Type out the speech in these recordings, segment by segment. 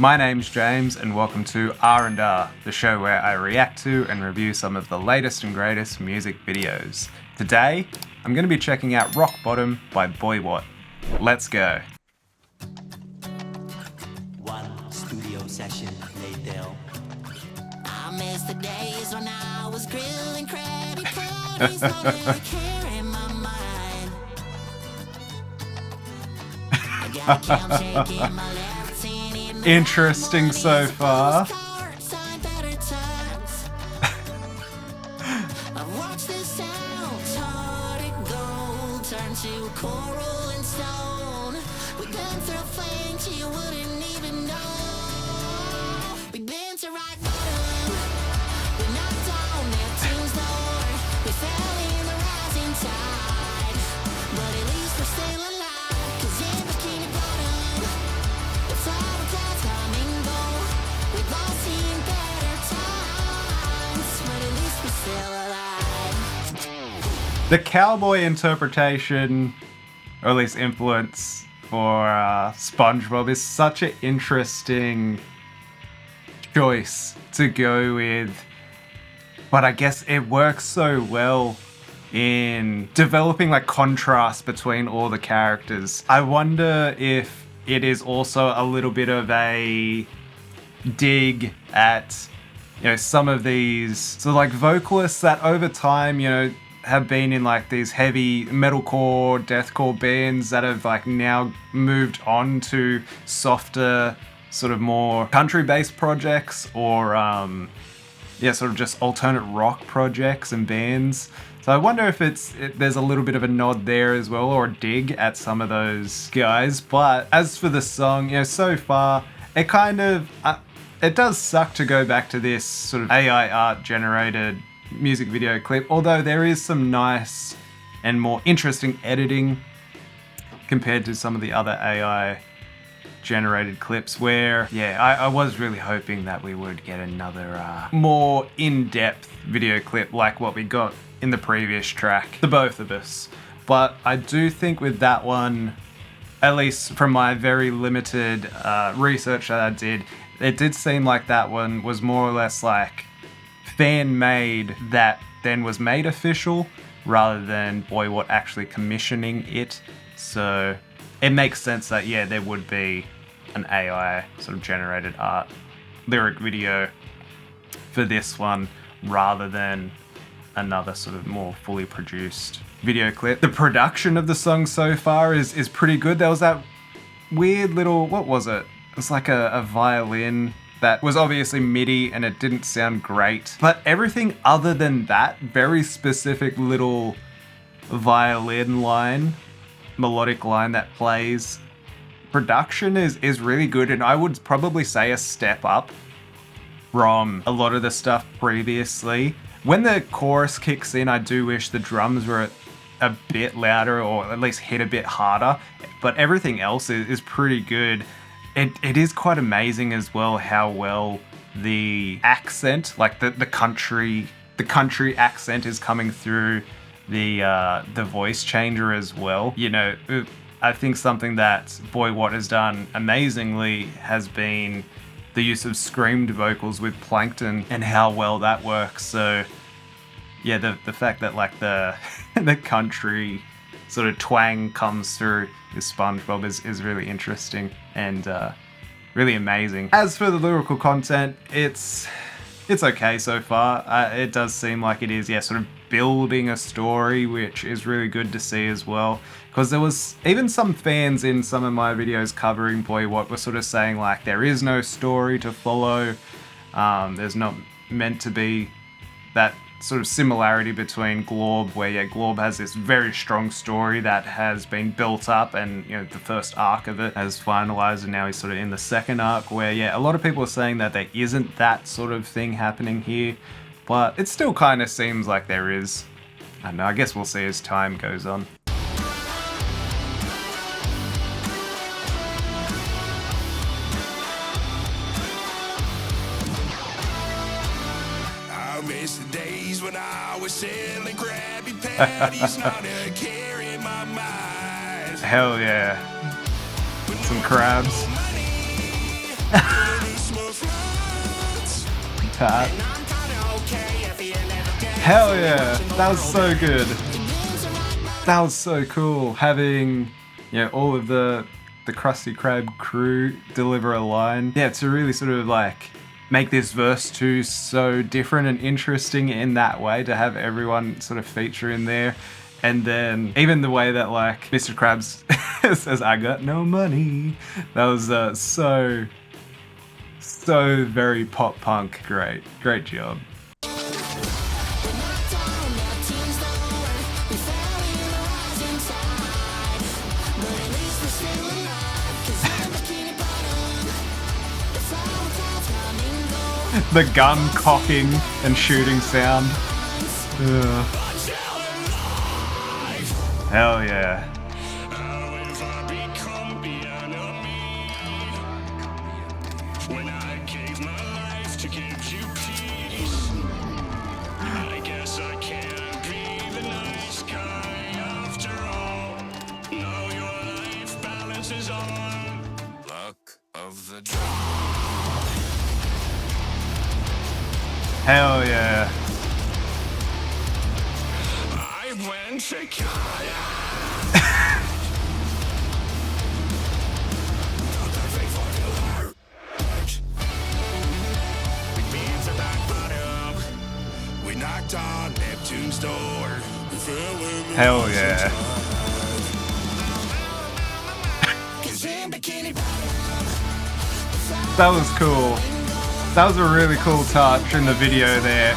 My name's James and welcome to R&R, the show where I react to and review some of the latest and greatest music videos. Today, I'm going to be checking out Rock Bottom by BoyWhat. Let's go. One studio session later. I miss the days when I was grilling Krabby Patties, having a care in my mind. I got a count check in my left hand in my Interesting so far. I've watched the sounds, hearted gold turn to coral and stone. We've been through things you wouldn't even know. We've been to rock bottom. We knocked on Neptune's door. We fell in the rising tide. But at least we're still alive. 'Cause in Bikini Bottom, it's all the clouds come and go. We've all seen better times. But at least we're still alive. The cowboy interpretation, or at least influence, for SpongeBob is such an interesting choice to go with. But I guess it works so well in developing like contrast between all the characters. I wonder if it is also a little bit of a dig at, some of these sort of like vocalists that over time, have been in like these heavy metalcore, deathcore bands that have like now moved on to softer, sort of more country-based projects or sort of just alternate rock projects and bands. So I wonder if there's a little bit of a nod there as well, or a dig at some of those guys. But as for the song, so far it kind of it does suck to go back to this sort of AI art generated music video clip, although there is some nice and more interesting editing compared to some of the other AI generated clips where, I was really hoping that we would get another more in-depth video clip like what we got in the previous track, the both of us. But I do think with that one, at least from my very limited research that I did, it did seem like that one was more or less like fan-made that then was made official rather than BoyWhat actually commissioning it. So it makes sense that, there would be an AI sort of generated art lyric video for this one rather than another sort of more fully produced video clip. The production of the song so far is pretty good. There was that weird little, what was it? It's like a violin that was obviously MIDI and it didn't sound great. But everything other than that very specific little violin line, melodic line that plays, production is really good, and I would probably say a step up from a lot of the stuff previously. When the chorus kicks in, I do wish the drums were a bit louder or at least hit a bit harder, but everything else is pretty good. It is quite amazing as well how well the accent, like the country accent is coming through the voice changer as well. I think something that BoyWhat has done amazingly has been the use of screamed vocals with Plankton and how well that works. So the fact that like the the country sort of twang comes through with SpongeBob is really interesting and really amazing. As for the lyrical content, it's okay so far. It does seem like it is, sort of building a story, which is really good to see as well. Because there was even some fans in some of my videos covering BoyWhat were sort of saying like there is no story to follow. There's not meant to be that sort of similarity between Glorb, where Glorb has this very strong story that has been built up and the first arc of it has finalized and now he's sort of in the second arc, where a lot of people are saying that there isn't that sort of thing happening here, but it still kind of seems like there is. I don't know, I guess we'll see as time goes on. I miss the days when I was selling Krabby Patties, not a care in my mind. Hell yeah. Some crabs. tat. Hell yeah, that was so good. That was so cool, having, you know, all of the Krusty Krab crew deliver a line. Yeah, to really sort of like make this verse 2 so different and interesting in that way, to have everyone sort of feature in there. And then even the way that like Mr. Krabs says, "I got no money," that was so very pop punk. Great job. The gun cocking and shooting sound. Ugh. Hell yeah. Hell yeah. I went to college. We knocked on Neptune's door. We fell in Hell yeah. That was cool. That was a really cool touch in the video there.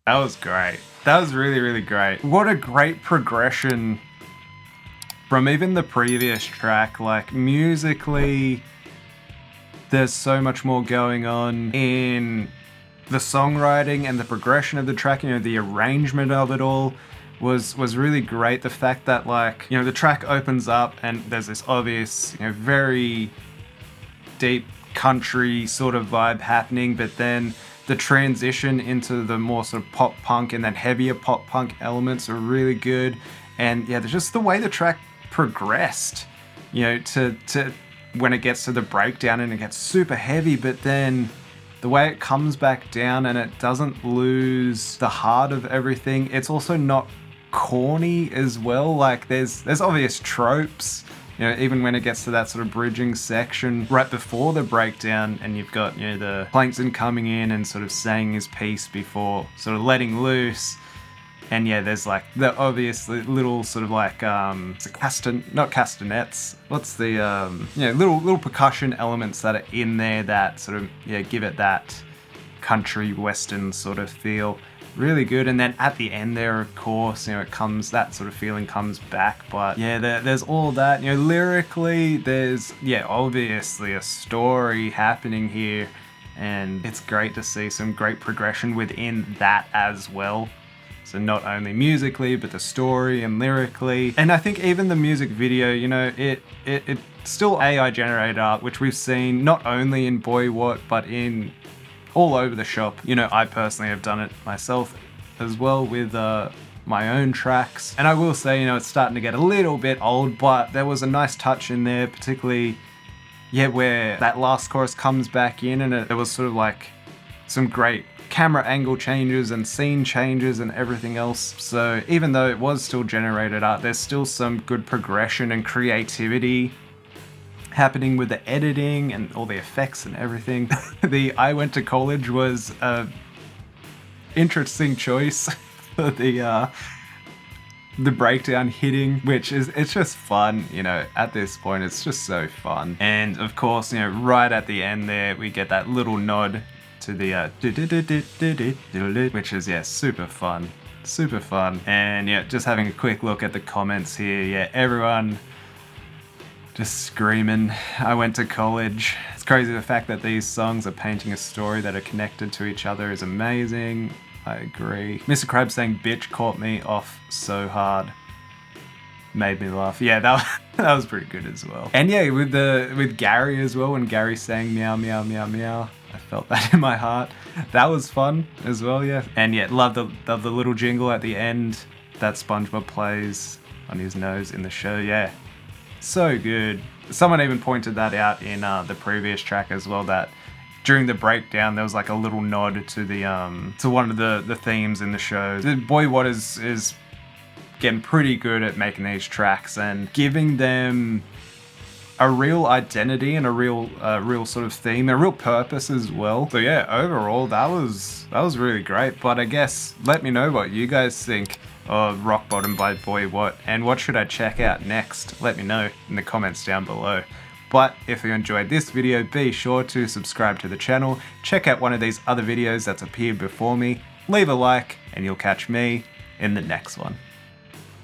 That was great. That was really great. What a great progression from even the previous track. Like, musically, there's so much more going on in the songwriting and the progression of the track. You know, the arrangement of it all was really great. The fact that, like, you know, the track opens up and there's this obvious, you know, very deep country sort of vibe happening, but then the transition into the more sort of pop punk and then heavier pop punk elements are really good. And yeah, just the way the track progressed, you know, to when it gets to the breakdown and it gets super heavy, but then the way it comes back down and it doesn't lose the heart of everything. It's also not corny as well. Like, there's obvious tropes, you know, even when it gets to that sort of bridging section right before the breakdown, and you've got, you know, the Plankton coming in and sort of saying his piece before sort of letting loose. And yeah, there's like the obvious little sort of like not castanets. What's the you know, little percussion elements that are in there that sort of, yeah, give it that country western sort of feel. Really good. And then at the end there, of course, you know, that sort of feeling comes back. But yeah, there's all that, you know, lyrically, there's, yeah, obviously a story happening here, and it's great to see some great progression within that as well. So not only musically, but the story and lyrically. And I think even the music video, you know, it's still AI generated art, which we've seen not only in Boy What, but in all over the shop. You know, I personally have done it myself as well with my own tracks. And I will say, you know, it's starting to get a little bit old, but there was a nice touch in there, particularly, yeah, where that last chorus comes back in, and there was sort of like some great camera angle changes and scene changes and everything else. So even though it was still generated art, there's still some good progression and creativity happening with the editing and all the effects and everything. The I Went to College was a interesting choice for the breakdown hitting, which is, it's just fun, you know, at this point it's just so fun. And of course, you know, right at the end there we get that little nod to the which is, yeah, super fun. And yeah, just having a quick look at the comments here, yeah, everyone just screaming, I went to college. It's crazy the fact that these songs are painting a story that are connected to each other is amazing. I agree. Mr. Krabs saying bitch caught me off so hard. made me laugh. Yeah, that was pretty good as well. And yeah, with Gary as well, when Gary sang meow meow meow meow, I felt that in my heart. That was fun as well, yeah. And yeah, love the little jingle at the end that SpongeBob plays on his nose in the show. Yeah, so good. Someone even pointed that out in the previous track as well, that during the breakdown there was like a little nod to the to one of the themes in the show. Boy What is getting pretty good at making these tracks and giving them a real identity and a real sort of theme, a real purpose as well. So yeah, overall that was really great. But I guess let me know what you guys think of Rock Bottom by Boy What, and what should I check out next? Let me know in the comments down below. But if you enjoyed this video, be sure to subscribe to the channel, check out one of these other videos that's appeared before me, leave a like, and you'll catch me in the next one.